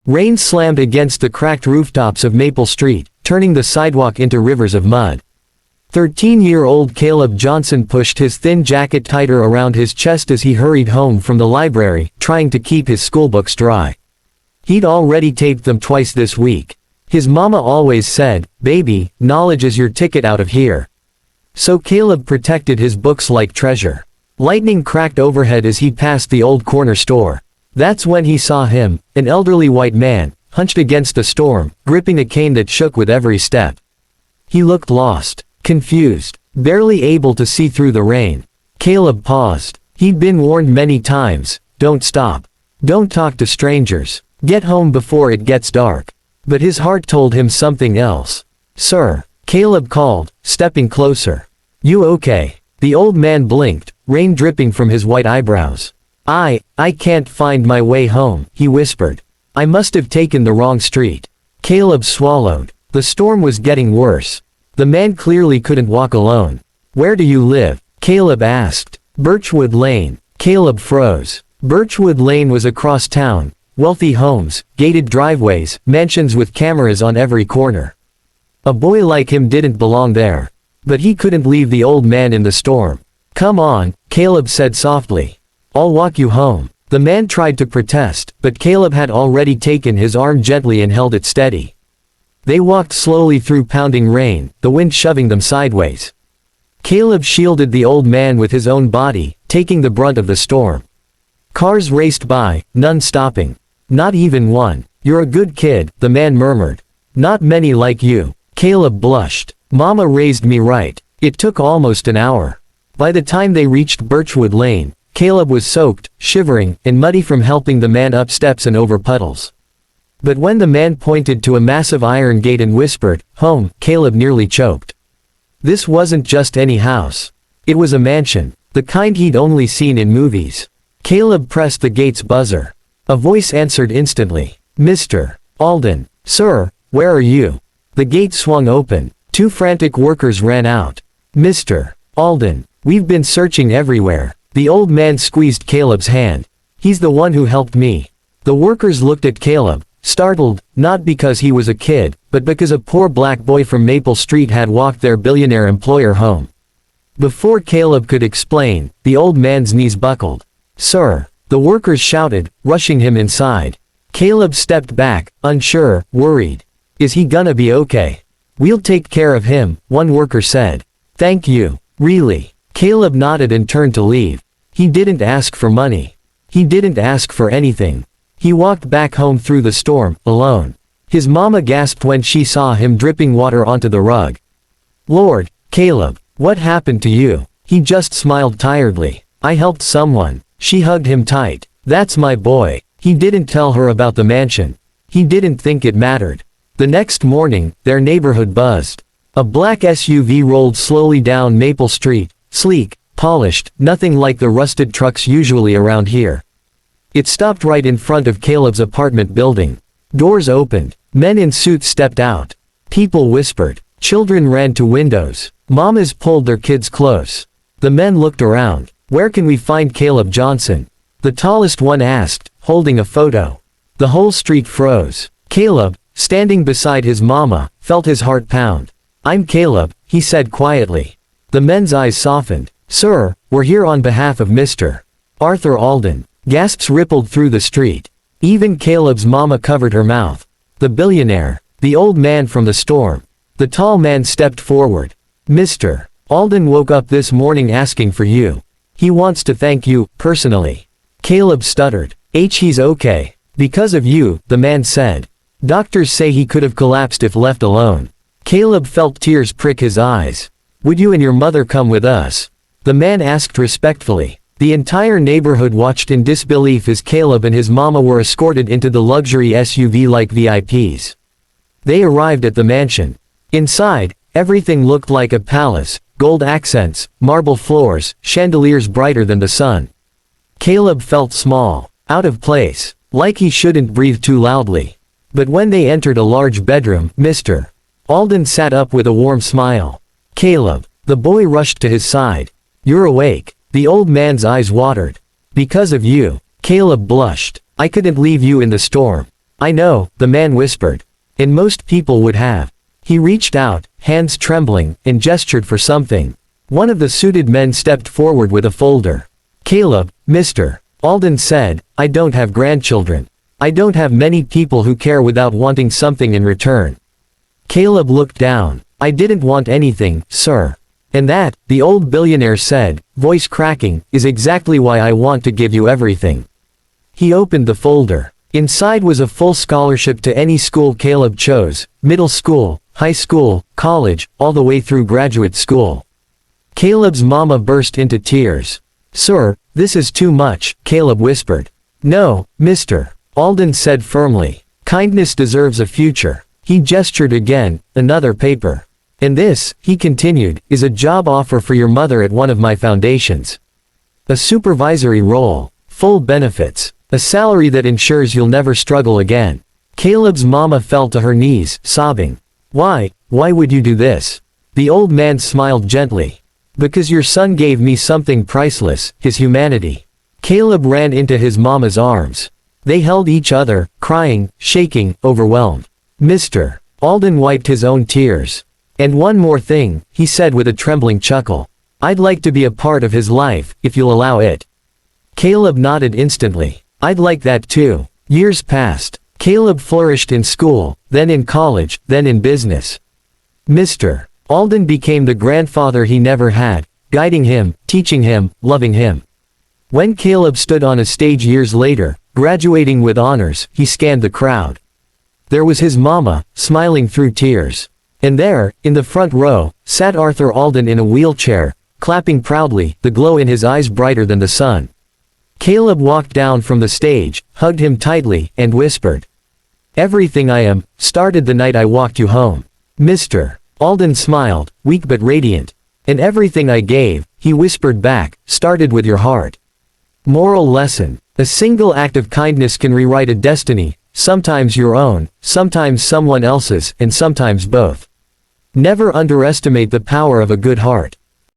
Rain slammed against the cracked rooftops of Maple Street, turning the sidewalk into rivers of mud. 13-year-old Caleb Johnson pushed his thin jacket tighter around his chest as he hurried home from the library, trying to keep his schoolbooks dry. He'd already taped them twice this week. His mama always said, "Baby, knowledge is your ticket out of here." So Caleb protected his books like treasure. Lightning cracked overhead as he passed the old corner store. That's when he saw him, an elderly white man, hunched against a storm, gripping a cane that shook with every step. He looked lost, confused, barely able to see through the rain. Caleb paused. He'd been warned many times, "Don't stop. Don't talk to strangers. Get home before it gets dark." But his heart told him something else. "Sir," Caleb called, stepping closer. "You okay?" The old man blinked, rain dripping from his white eyebrows. I can't find my way home," he whispered. "I must have taken the wrong street." Caleb swallowed. The storm was getting worse. The man clearly couldn't walk alone. "Where do you live?" Caleb asked. "Birchwood Lane." Caleb froze. Birchwood Lane was across town. Wealthy homes, gated driveways, mansions with cameras on every corner. A boy like him didn't belong there. But he couldn't leave the old man in the storm. "Come on," Caleb said softly. "I'll walk you home." The man tried to protest, but Caleb had already taken his arm gently and held it steady. They walked slowly through pounding rain, the wind shoving them sideways. Caleb shielded the old man with his own body, taking the brunt of the storm. Cars raced by, none stopping. "Not even one. You're a good kid," the man murmured. "Not many like you." Caleb blushed. "Mama raised me right." It took almost an hour. By the time they reached Birchwood Lane, Caleb was soaked, shivering, and muddy from helping the man up steps and over puddles. But when the man pointed to a massive iron gate and whispered, "Home," Caleb nearly choked. This wasn't just any house. It was a mansion, the kind he'd only seen in movies. Caleb pressed the gate's buzzer. A voice answered instantly. "Mr. Alden." "Sir, where are you?" The gate swung open. Two frantic workers ran out. "Mr. Alden, we've been searching everywhere." The old man squeezed Caleb's hand. "He's the one who helped me." The workers looked at Caleb, startled, not because he was a kid, but because a poor black boy from Maple Street had walked their billionaire employer home. Before Caleb could explain, the old man's knees buckled. "Sir," the workers shouted, rushing him inside. Caleb stepped back, unsure, worried. "Is he gonna be okay?" "We'll take care of him," one worker said. "Thank you." "Really?" Caleb nodded and turned to leave. He didn't ask for money. He didn't ask for anything. He walked back home through the storm, alone. His mama gasped when she saw him dripping water onto the rug. "Lord, Caleb, what happened to you?" He just smiled tiredly. "I helped someone." She hugged him tight. "That's my boy." He didn't tell her about the mansion. He didn't think it mattered. The next morning, their neighborhood buzzed. A black SUV rolled slowly down Maple Street, sleek, polished, nothing like the rusted trucks usually around here. It stopped right in front of Caleb's apartment building. Doors opened. Men in suits stepped out. People whispered. Children ran to windows. Mamas pulled their kids close. The men looked around. "Where can we find Caleb Johnson?" The tallest one asked, holding a photo. The whole street froze. Caleb, standing beside his mama, felt his heart pound. "I'm Caleb," he said quietly. The men's eyes softened. "Sir, we're here on behalf of Mr. Arthur Alden." Gasps rippled through the street. Even Caleb's mama covered her mouth. "The billionaire." The old man from the storm. The tall man stepped forward. "Mr. Alden woke up this morning asking for you. He wants to thank you, personally." Caleb stuttered. He's okay. "Because of you," the man said. "Doctors say he could have collapsed if left alone." Caleb felt tears prick his eyes. "Would you and your mother come with us?" The man asked respectfully. The entire neighborhood watched in disbelief as Caleb and his mama were escorted into the luxury SUV like VIPs. They arrived at the mansion. Inside, everything looked like a palace, gold accents, marble floors, chandeliers brighter than the sun. Caleb felt small, out of place, like he shouldn't breathe too loudly. But when they entered a large bedroom, Mr. Alden sat up with a warm smile. "Caleb." The boy rushed to his side. "You're awake." The old man's eyes watered. "Because of you." Caleb blushed. "I couldn't leave you in the storm." I know, the man whispered. And most people would have. He reached out, hands trembling, and gestured for something. One of the suited men stepped forward with a folder. Caleb, Mr. Alden said, I don't have grandchildren. I don't have many people who care without wanting something in return. Caleb looked down. I didn't want anything, sir. And that, the old billionaire said, voice cracking, is exactly why I want to give you everything. He opened the folder. Inside was a full scholarship to any school Caleb chose, middle school, high school, college, all the way through graduate school. Caleb's mama burst into tears. Sir, this is too much, Caleb whispered. No, Mr. Alden said firmly. Kindness deserves a future. He gestured again, another paper. And this, he continued, is a job offer for your mother at one of my foundations. A supervisory role, full benefits, a salary that ensures you'll never struggle again. Caleb's mama fell to her knees, sobbing. Why would you do this? The old man smiled gently. Because your son gave me something priceless, his humanity. Caleb ran into his mama's arms. They held each other, crying, shaking, overwhelmed. Mr. Alden wiped his own tears. And one more thing, he said with a trembling chuckle. I'd like to be a part of his life, if you'll allow it. Caleb nodded instantly. I'd like that too. Years passed. Caleb flourished in school, then in college, then in business. Mr. Alden became the grandfather he never had, guiding him, teaching him, loving him. When Caleb stood on a stage years later, graduating with honors, he scanned the crowd. There was his mama, smiling through tears. And there, in the front row, sat Arthur Alden in a wheelchair, clapping proudly, the glow in his eyes brighter than the sun. Caleb walked down from the stage, hugged him tightly, and whispered. Everything I am, started the night I walked you home. Mr. Alden smiled, weak but radiant. And everything I gave, he whispered back, started with your heart. Moral lesson. A single act of kindness can rewrite a destiny, sometimes your own, sometimes someone else's, and sometimes both. Never underestimate the power of a good heart.